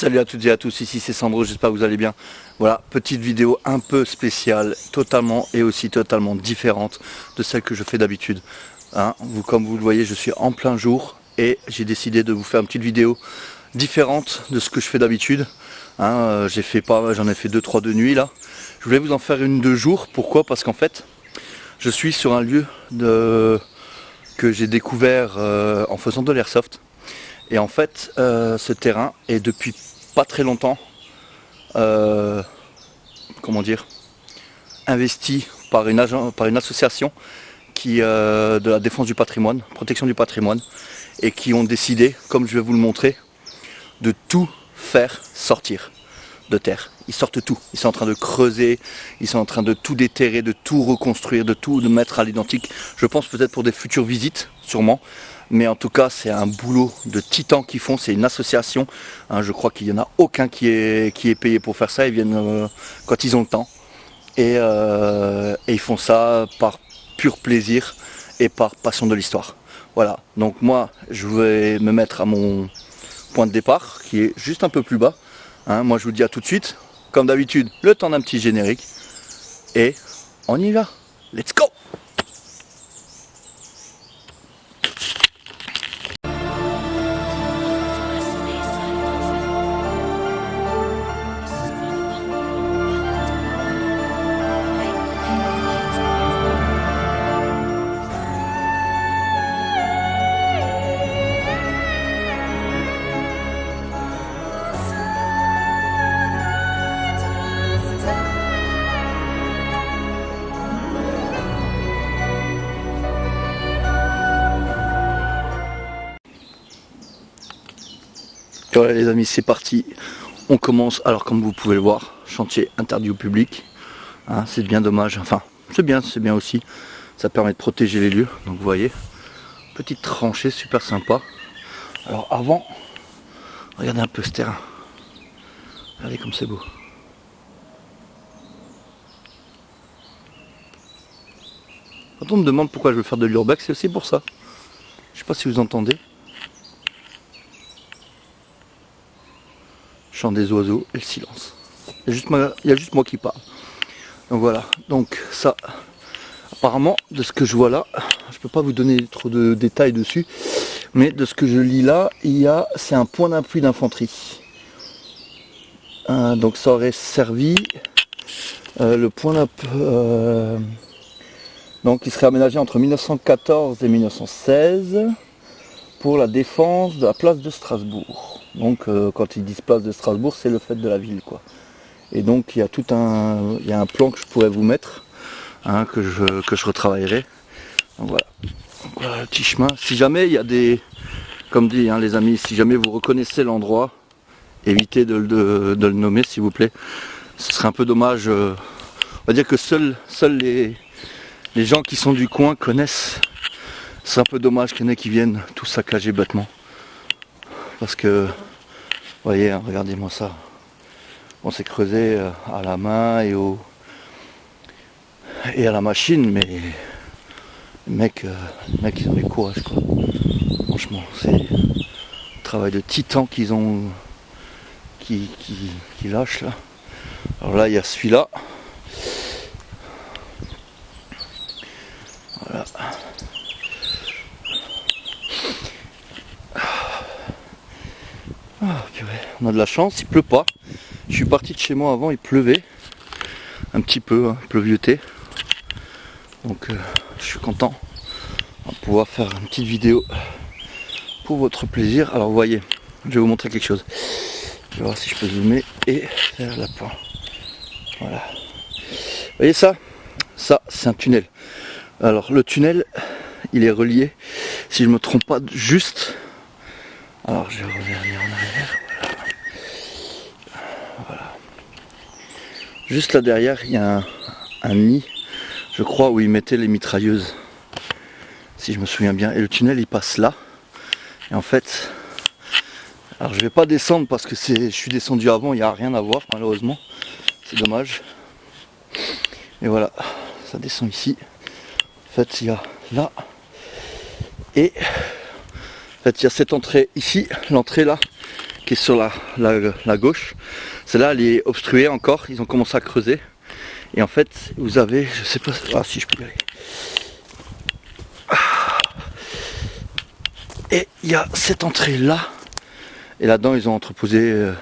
Salut à toutes et à tous, ici c'est Sandro, j'espère que vous allez bien. Voilà, petite vidéo un peu spéciale, totalement et aussi totalement différente de celle que je fais d'habitude. Hein, comme vous le voyez, je suis en plein jour et j'ai décidé de vous faire une petite vidéo différente de ce que je fais d'habitude. Hein, j'en ai fait 2-3 de nuit là. Je voulais vous en faire une de jour, pourquoi? Parce qu'en fait, je suis sur un lieu que j'ai découvert en faisant de l'airsoft. Et en fait, ce terrain est depuis pas très longtemps, investi par une association de la défense du patrimoine, protection du patrimoine, et qui ont décidé, comme je vais vous le montrer, de tout faire sortir de terre. Ils sortent tout. Ils sont en train de creuser, ils sont en train de tout déterrer, de tout reconstruire, de tout mettre à l'identique. Je pense peut-être pour des futures visites, sûrement. Mais en tout cas, c'est un boulot de titans qu'ils font. C'est une association. Hein, je crois qu'il n'y en a aucun qui est payé pour faire ça. Ils viennent quand ils ont le temps. Et ils font ça par pur plaisir et par passion de l'histoire. Voilà. Donc moi, je vais me mettre à mon point de départ, qui est juste un peu plus bas. Hein, moi, je vous dis à tout de suite. Comme d'habitude, le temps d'un petit générique. Et on y va. Let's go! Voilà les amis, c'est parti. On commence. Alors comme vous pouvez le voir, chantier interdit au public. Hein, c'est bien dommage. Enfin, c'est bien aussi. Ça permet de protéger les lieux. Donc vous voyez, petite tranchée super sympa. Alors avant, regardez un peu ce terrain. Regardez comme c'est beau. Quand on me demande pourquoi je veux faire de l'urbex, c'est aussi pour ça. Je sais pas si vous entendez. Chant des oiseaux et le silence. Il y a juste moi qui parle. Donc voilà, donc ça, apparemment, de ce que je vois là, je peux pas vous donner trop de détails dessus, mais de ce que je lis là, c'est un point d'appui d'infanterie. Donc ça aurait servi, le point d'appui, donc il serait aménagé entre 1914 et 1916 pour la défense de la place de Strasbourg. Donc quand ils disent place de Strasbourg, c'est le fait de la ville, quoi. Et donc il y a un plan que je pourrais vous mettre, hein, que je retravaillerai. Donc voilà. Donc voilà le petit chemin. Si jamais il y a comme dit hein, les amis, si jamais vous reconnaissez l'endroit, évitez de le nommer s'il vous plaît. Ce serait un peu dommage. On va dire que seuls les gens qui sont du coin connaissent. C'est un peu dommage qu'il y en ait qui viennent tout saccager bêtement. Parce que, vous voyez, hein, regardez-moi ça. On s'est creusé à la main et à la machine, mais les mecs ils ont du courage, quoi. Franchement, c'est un travail de titan qui lâchent là. Alors là, il y a celui-là. Voilà. Ah, purée. On a de la chance, il pleut pas. Je suis parti de chez moi avant, il pleuvait. Un petit peu, hein, pleuvieuté. Donc je suis content. On va pouvoir faire une petite vidéo pour votre plaisir. Alors vous voyez, je vais vous montrer quelque chose. Je vais voir si je peux zoomer et faire la pointe. Voilà. Vous voyez ça? Ça, c'est un tunnel. Alors le tunnel, il est relié, si je me trompe pas, juste. Alors je vais revenir en arrière. Voilà. Juste là derrière, il y a un nid, je crois, où ils mettaient les mitrailleuses. Si je me souviens bien. Et le tunnel, il passe là. Et en fait, alors je vais pas descendre parce que je suis descendu avant, il n'y a rien à voir malheureusement. C'est dommage. Et voilà, ça descend ici. En fait, il y a là. Et en fait, il y a cette entrée ici, l'entrée là, qui est sur la gauche, celle-là elle est obstruée encore, ils ont commencé à creuser. Et en fait, vous avez, je sais pas si je peux y aller. Et il y a cette entrée là. Et là-dedans, ils ont entreposé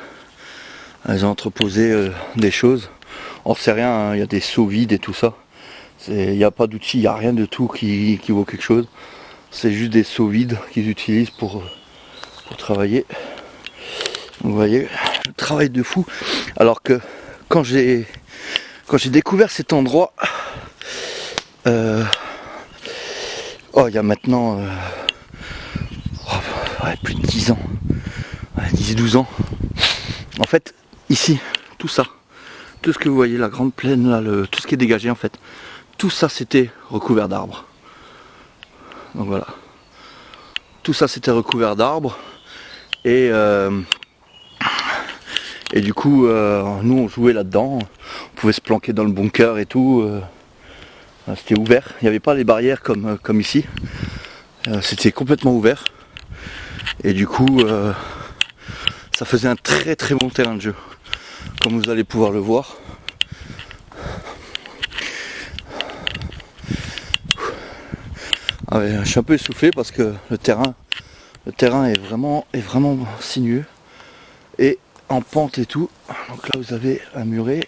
des choses. Or, c'est rien, hein, il y a des seaux vides et tout ça. Il n'y a pas d'outil, il n'y a rien de tout qui vaut quelque chose. C'est juste des seaux vides qu'ils utilisent pour travailler. Donc, vous voyez, le travail de fou. Alors que quand j'ai découvert cet endroit, il y a maintenant plus de 10 ans, 10-12 ans. En fait, ici, tout ça, tout ce que vous voyez, la grande plaine, là, tout ce qui est dégagé en fait, tout ça c'était recouvert d'arbres. Donc voilà. Tout ça c'était recouvert d'arbres. Et du coup, nous on jouait là-dedans. On pouvait se planquer dans le bunker et tout. C'était ouvert. Il n'y avait pas les barrières comme ici. C'était complètement ouvert. Et du coup, ça faisait un très très bon terrain de jeu. Comme vous allez pouvoir le voir. Ah ouais, je suis un peu essoufflé parce que le terrain est vraiment sinueux et en pente et tout. Donc là vous avez un muret.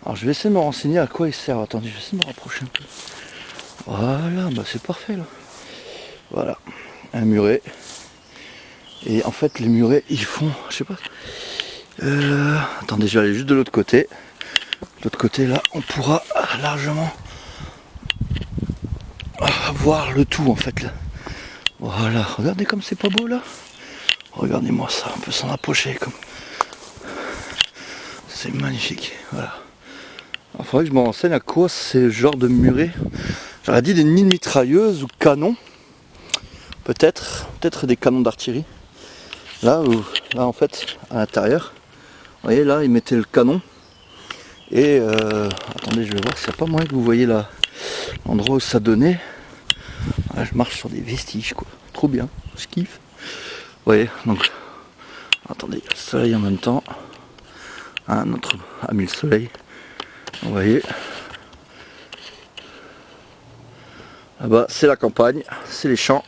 Alors je vais essayer de me renseigner à quoi il sert. Attendez, je vais essayer de me rapprocher un peu. Voilà, bah c'est parfait là. Voilà, un muret. Et en fait les murets ils font, je sais pas. Attendez, je vais aller juste de l'autre côté. De l'autre côté là, on pourra largement voir le tout en fait là. Voilà, regardez comme c'est pas beau là. Regardez-moi ça, on peut s'en approcher comme. C'est magnifique, voilà. Il faudrait que je me renseigne à quoi c'est le genre de muret. J'aurais dit des nids de mitrailleuses ou canons. Peut-être des canons d'artillerie. Là en fait, à l'intérieur, vous voyez là, ils mettaient le canon. Et attendez, je vais voir s'il n'y a pas moyen que vous voyez là l'endroit où ça donnait. Ah, je marche sur des vestiges quoi, trop bien, je kiffe. Vous voyez, donc, attendez, le soleil en même temps. Ah, notre ami le soleil. Vous voyez. Là-bas, c'est la campagne, c'est les champs.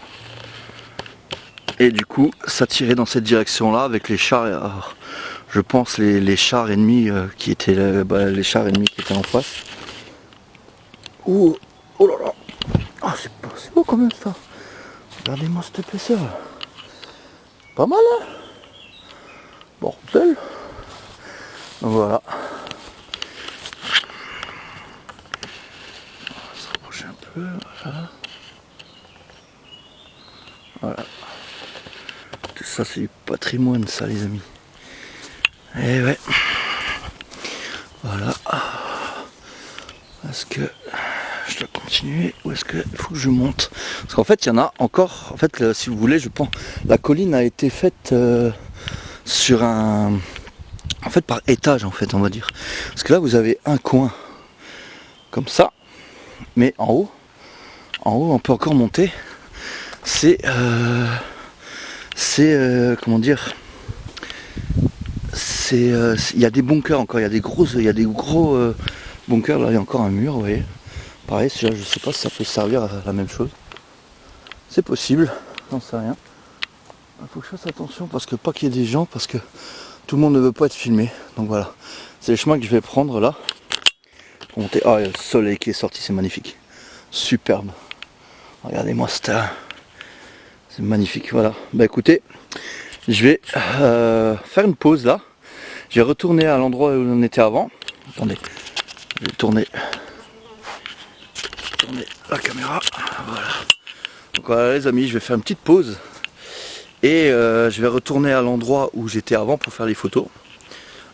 Et du coup, ça tirait dans cette direction-là avec les chars. Alors, je pense les chars ennemis qui étaient les chars ennemis qui étaient en face. Ouh, oh là là. Ah, c'est beau quand même ça. Regardez-moi cette épaisseur. Pas mal hein. Bordel. Voilà. On va se rapprocher un peu. Voilà. Voilà. Tout ça c'est du patrimoine ça les amis. Et ouais. Voilà. Est-ce que je dois continuer ou est-ce qu'il faut que je monte? Parce qu'en fait il y en a encore. En fait si vous voulez je pense la colline a été faite sur un. En fait par étage en fait on va dire. Parce que là vous avez un coin comme ça. Mais en haut on peut encore monter. C'est comment dire. Il y a des bunkers encore, il y a des gros bunkers, là il y a encore un mur, vous voyez. Pareil, je sais pas si ça peut servir à la même chose. C'est possible, j'en sais rien. Il faut que je fasse attention parce que pas qu'il y ait des gens, parce que tout le monde ne veut pas être filmé. Donc voilà, c'est le chemin que je vais prendre là. Pour monter. Ah, il y a le soleil qui est sorti, c'est magnifique. Superbe. Regardez-moi ça. C'est magnifique, voilà. Bah écoutez, je vais faire une pause là. Je vais retourner à l'endroit où on était avant. Attendez, je vais tourner la caméra. Voilà. Donc voilà les amis, je vais faire une petite pause. Et je vais retourner à l'endroit où j'étais avant pour faire les photos.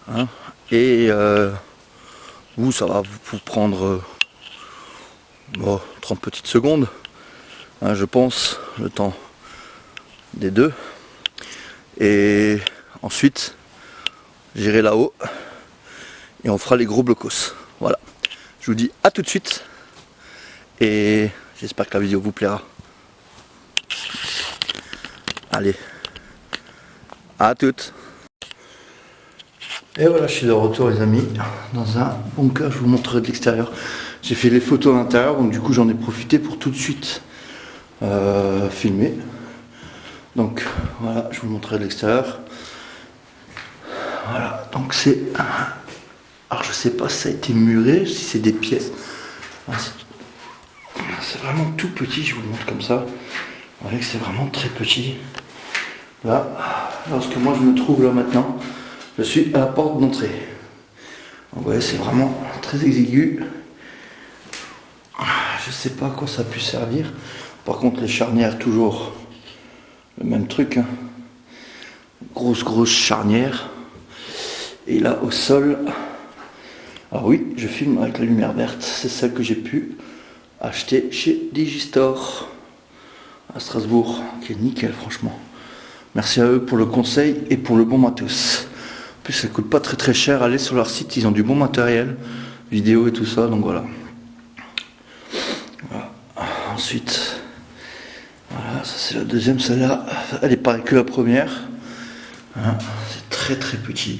Hein. Et vous, ça va vous prendre 30 petites secondes. Hein, je pense, le temps des deux. Et ensuite, j'irai là-haut et on fera les gros blocos. Voilà. Je vous dis à tout de suite et j'espère que la vidéo vous plaira. Allez, À toutes. Et voilà, je suis de retour les amis, dans un bunker, je vous montrerai de l'extérieur. J'ai fait les photos à l'intérieur, donc du coup j'en ai profité pour tout de suite filmer. Donc voilà, je vous montrerai de l'extérieur. Voilà, donc c'est... Alors je sais pas si ça a été muré, si c'est des pièces. C'est vraiment tout petit, je vous le montre comme ça. Vous voyez que c'est vraiment très petit. Là, lorsque moi je me trouve là maintenant, je suis à la porte d'entrée. Vous voyez, c'est vraiment très exigu. Je sais pas à quoi ça a pu servir. Par contre, les charnières, toujours le même truc. Hein. Grosse charnière. Et là, au sol, alors oui, je filme avec la lumière verte. C'est celle que j'ai pu acheter chez Digistore à Strasbourg, qui est nickel, franchement. Merci à eux pour le conseil et pour le bon matos. En plus, ça coûte pas très cher. Allez sur leur site, ils ont du bon matériel, vidéo et tout ça, donc voilà. Ensuite, voilà, ça c'est la deuxième, celle-là, elle est pareille que la première. Hein, c'est très petit.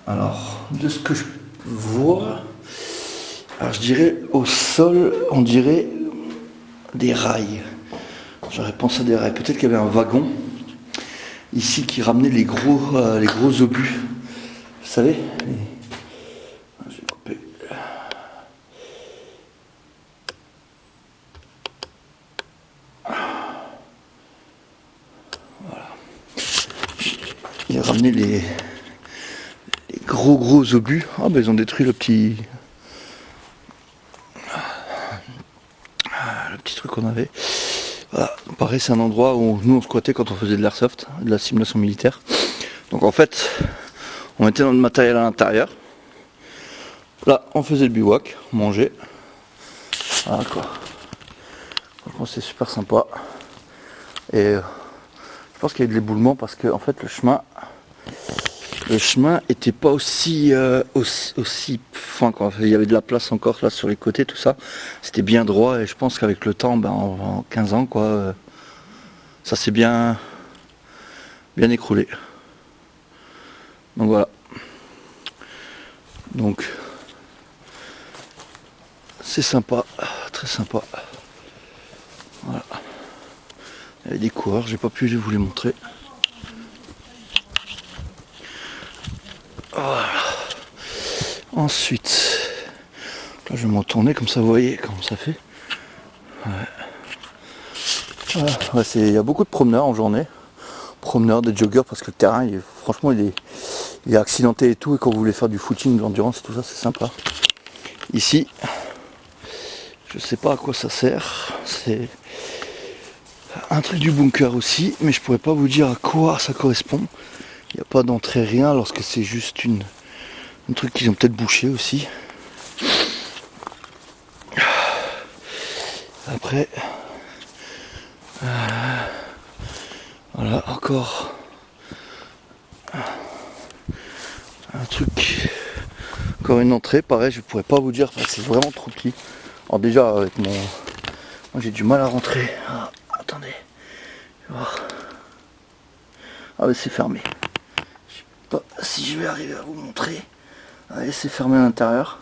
Alors, de ce que je vois, alors je dirais au sol, on dirait des rails. J'aurais pensé à des rails. Peut-être qu'il y avait un wagon ici qui ramenait les gros obus. Vous savez je vais couper. Voilà. Il ramenait les gros obus. Ah ben ils ont détruit le petit truc qu'on avait. Voilà, pareil, c'est un endroit où nous on squattait quand on faisait de l'airsoft, de la simulation militaire. Donc en fait, on mettait notre matériel à l'intérieur. Là, on faisait le bivouac, on mangeait. Voilà quoi. Franchement, c'est super sympa. Et je pense qu'il y a de l'éboulement parce que en fait le chemin était pas aussi fin quoi. Il y avait de la place encore là sur les côtés, tout ça. C'était bien droit et je pense qu'avec le temps, en 15 ans quoi, ça s'est bien écroulé. Donc voilà. Donc c'est sympa, très sympa. Voilà. Il y avait des coureurs, j'ai pas pu vous les montrer. Voilà. Ensuite, là je vais me retourner comme ça, vous voyez comment ça fait. Ouais. Voilà. Ouais, il y a beaucoup de promeneurs en journée. Promeneurs, des joggeurs, parce que le terrain, franchement, il est accidenté et tout. Et quand vous voulez faire du footing, de l'endurance, tout ça, c'est sympa. Ici, je sais pas à quoi ça sert. C'est un truc du bunker aussi, mais je pourrais pas vous dire à quoi ça correspond. Il n'y a pas d'entrée, rien, lorsque c'est juste un truc qu'ils ont peut-être bouché aussi. Après, voilà, encore un truc, encore une entrée, pareil, je pourrais pas vous dire, c'est vraiment trop petit. Alors déjà, avec moi j'ai du mal à rentrer. Ah, attendez, je vais voir. Ah mais c'est fermé. Je sais pas si je vais arriver à vous montrer. Allez, c'est fermé à l'intérieur.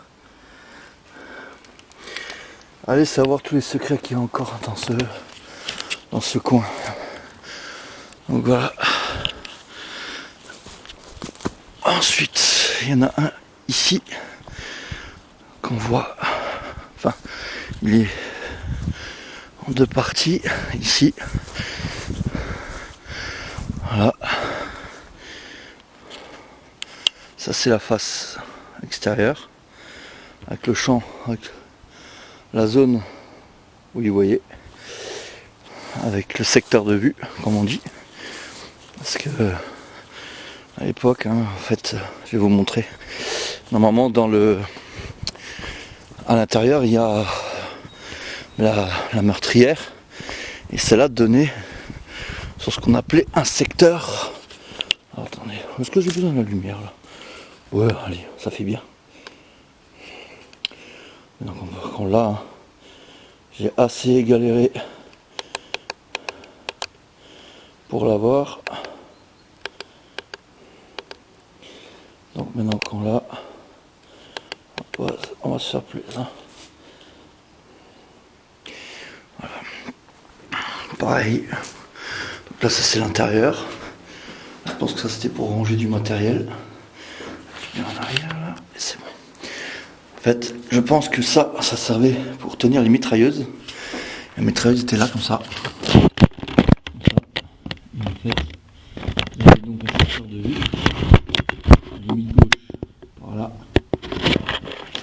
Allez savoir tous les secrets qu'il y a encore dans ce coin. Donc voilà. Ensuite, il y en a un ici qu'on voit. Enfin, il est en deux parties ici. Voilà. Ça c'est la face extérieure avec le champ, avec la zone où vous voyez, avec le secteur de vue comme on dit, parce que à l'époque, en fait, je vais vous montrer. Normalement, à l'intérieur, il y a la meurtrière, et celle-là donnait sur ce qu'on appelait un secteur. Alors, attendez, est-ce que j'ai besoin de la lumière là? Ouais, allez, ça fait bien. Donc, quand là, j'ai assez galéré pour l'avoir. Donc maintenant qu'on l'a, on va se faire plaisir. Voilà. Pareil. Donc là ça c'est l'intérieur. Je pense que ça c'était pour ranger du matériel. Je viens en arrière là, et c'est bon. En fait, je pense que ça servait pour tenir les mitrailleuses. La mitrailleuse était là comme ça. Et en fait, il y avait donc un secteur de vue. La limite gauche par là.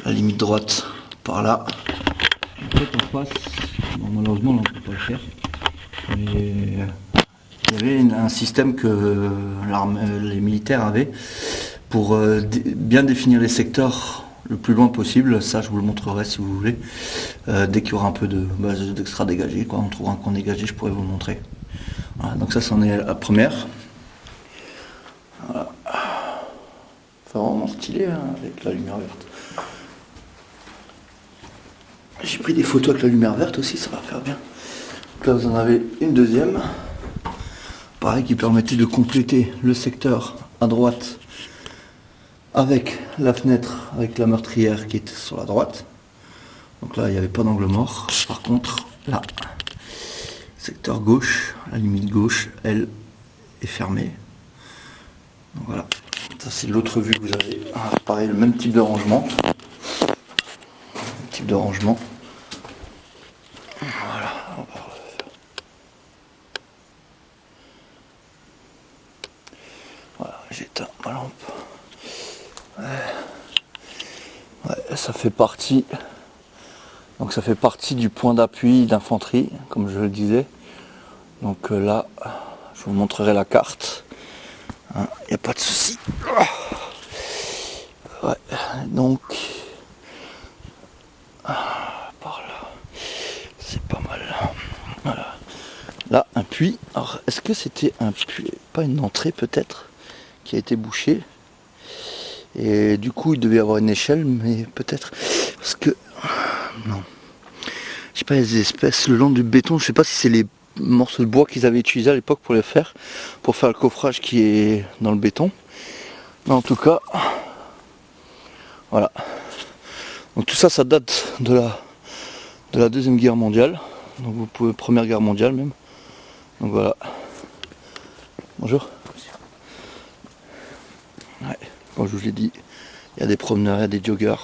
La limite droite par là. En fait en face, bon, malheureusement là on ne peut pas le faire. Mais il y avait un système que les militaires avaient pour bien définir les secteurs le plus loin possible. Ça je vous le montrerai si vous voulez. Dès qu'il y aura un peu d'extra dégagé, on trouvera un coin dégagé, je pourrais vous le montrer. Voilà, donc ça c'en est la première. Voilà. C'est vraiment stylé hein, avec la lumière verte. J'ai pris des photos avec la lumière verte aussi, ça va faire bien. Donc là vous en avez une deuxième. Pareil qui permettait de compléter le secteur à droite avec la fenêtre, avec la meurtrière qui était sur la droite. Donc là il n'y avait pas d'angle mort. Par contre là, secteur gauche, la limite gauche, elle est fermée. Donc voilà, ça c'est l'autre vue que vous avez. Ah, pareil, le même type de rangement. Type de rangement. Voilà, on va refaire. Voilà, j'éteins ma lampe. Ouais, ça fait partie. Donc ça fait partie du point d'appui d'infanterie, comme je le disais. Donc là, je vous montrerai la carte. Il n'y a pas de souci. Ouais, donc par là, c'est pas mal. Voilà. Là, un puits. Alors, est-ce que c'était un puits, pas une entrée peut-être, qui a été bouchée? Et du coup, il devait y avoir une échelle, mais peut-être parce que non. Je sais pas, les espèces le long du béton. Je sais pas si c'est les morceaux de bois qu'ils avaient utilisés à l'époque pour faire le coffrage qui est dans le béton. Mais en tout cas, voilà. Donc tout ça, ça date de la Deuxième Guerre mondiale. Donc vous pouvez Première Guerre mondiale même. Donc voilà. Bonjour. Ouais. Comme je vous l'ai dit, il y a des promeneurs, il y a des joggers.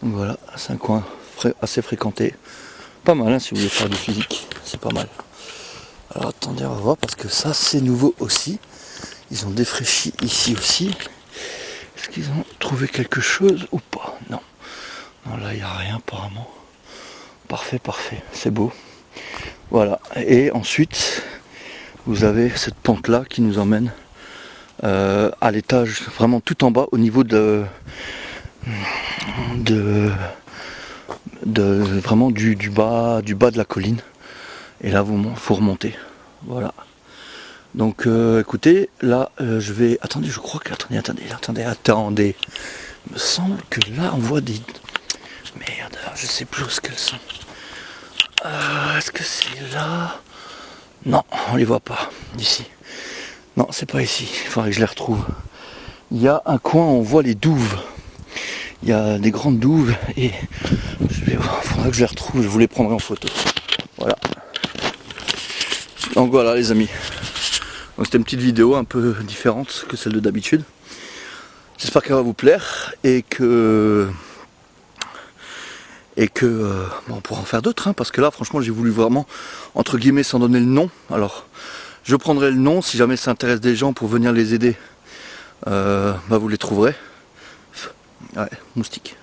Donc voilà, c'est un coin assez fréquenté. Pas mal hein, si vous voulez faire du physique, c'est pas mal. Alors attendez, on va voir parce que ça c'est nouveau aussi. Ils ont défraîchi ici aussi. Est-ce qu'ils ont trouvé quelque chose ou pas? Non. Non, là il n'y a rien apparemment. Parfait, parfait, c'est beau. Voilà, et ensuite vous avez cette pente là qui nous emmène à l'étage, vraiment tout en bas au niveau vraiment du bas de la colline. Et là faut remonter. Voilà. Donc écoutez, là je vais. Attendez, je crois que. Attendez. Il me semble que là on voit des. Merde, je sais plus où ce qu'elles sont. Est-ce que c'est là? Non, on les voit pas d'ici. Non, c'est pas ici. Il faudrait que je les retrouve. Il y a un coin où on voit les douves. Il y a des grandes douves et il faudra que je les retrouve, je vous les prendrai en photo. Voilà. Donc voilà les amis. Donc c'était une petite vidéo un peu différente que celle de d'habitude. J'espère qu'elle va vous plaire et que bon, on pourra en faire d'autres hein, parce que là franchement j'ai voulu vraiment entre guillemets sans donner le nom. Alors je prendrai le nom si jamais ça intéresse des gens pour venir les aider. Vous les trouverez. Ouais, moustique.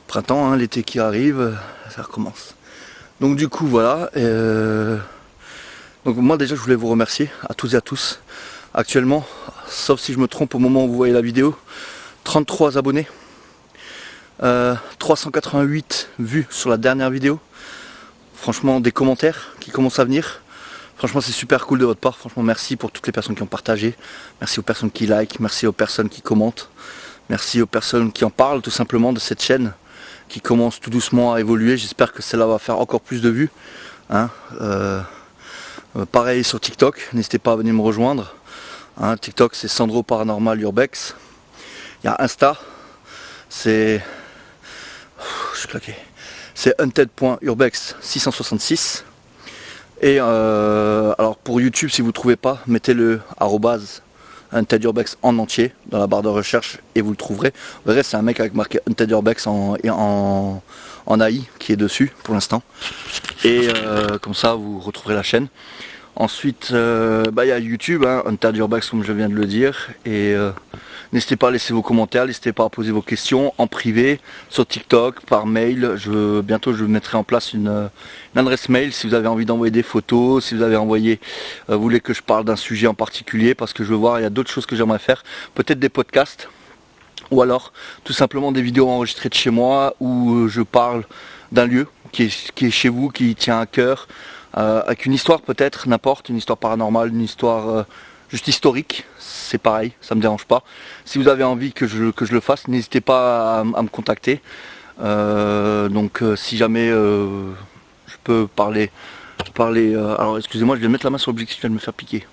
Printemps, hein, l'été qui arrive, ça recommence. Donc du coup voilà. Donc moi déjà je voulais vous remercier à tous et à tous. Actuellement, sauf si je me trompe au moment où vous voyez la vidéo, 33 abonnés. 388 vues sur la dernière vidéo. Franchement des commentaires qui commencent à venir. Franchement c'est super cool de votre part. Franchement merci pour toutes les personnes qui ont partagé. Merci aux personnes qui like, merci aux personnes qui commentent. Merci aux personnes qui en parlent tout simplement de cette chaîne qui commence tout doucement à évoluer. J'espère que celle-là va faire encore plus de vues. Hein. Pareil sur TikTok, n'hésitez pas à venir me rejoindre. Hein, TikTok c'est Sandro Paranormal Urbex. Il y a Insta, c'est... Je suis claqué. C'est hunted.urbex666. Et alors pour YouTube, si vous ne trouvez pas, mettez le @huntedurbex en entier dans la barre de recherche et vous le trouverez. Vous verrez, c'est un mec avec marqué huntedurbex en AI qui est dessus pour l'instant. Et comme ça, vous retrouverez la chaîne. Ensuite, il y a YouTube, huntedurbex comme je viens de le dire. Et n'hésitez pas à laisser vos commentaires, n'hésitez pas à poser vos questions en privé, sur TikTok, par mail. Bientôt je mettrai en place une adresse mail si vous avez envie d'envoyer des photos, si vous avez envoyé, vous voulez que je parle d'un sujet en particulier, parce que je veux voir, il y a d'autres choses que j'aimerais faire, peut-être des podcasts, ou alors tout simplement des vidéos enregistrées de chez moi, où je parle d'un lieu qui est chez vous, qui tient à cœur, avec une histoire peut-être, n'importe, une histoire paranormale, une histoire... juste historique, c'est pareil, ça me dérange pas. Si vous avez envie que je le fasse, n'hésitez pas à me contacter. Si jamais je peux parler. Alors excusez-moi, je vais mettre la main sur l'objectif, je viens de me faire piquer. Je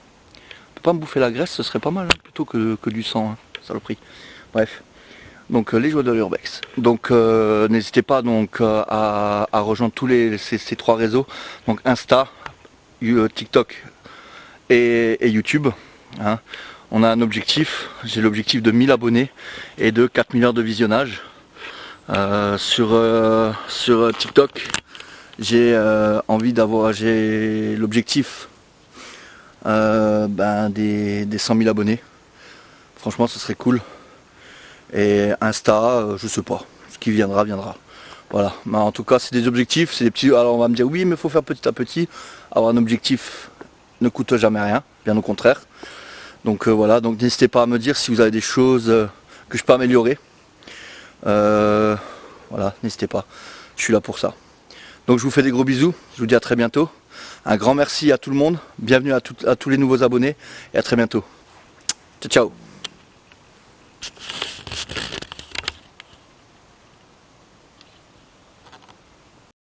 peux pas me bouffer la graisse, ce serait pas mal, plutôt que du sang, saloperie. Bref. Donc les joueurs de l'Urbex. Donc n'hésitez pas donc à rejoindre tous ces 3 réseaux. Donc Insta, TikTok et YouTube. On a un objectif, j'ai l'objectif de 1000 abonnés et de 4 millions de visionnages. Sur TikTok, j'ai l'objectif des 100 000 abonnés. Franchement, ce serait cool. Et Insta, je sais pas, ce qui viendra, viendra. Voilà, mais en tout cas, c'est des objectifs, c'est des petits. Alors on va me dire oui, mais il faut faire petit à petit. Avoir un objectif ne coûte jamais rien, bien au contraire. Donc voilà, donc n'hésitez pas à me dire si vous avez des choses que je peux améliorer. Voilà, n'hésitez pas, je suis là pour ça. Donc je vous fais des gros bisous, je vous dis à très bientôt. Un grand merci à tout le monde, bienvenue à tous les nouveaux abonnés et à très bientôt. Ciao, ciao.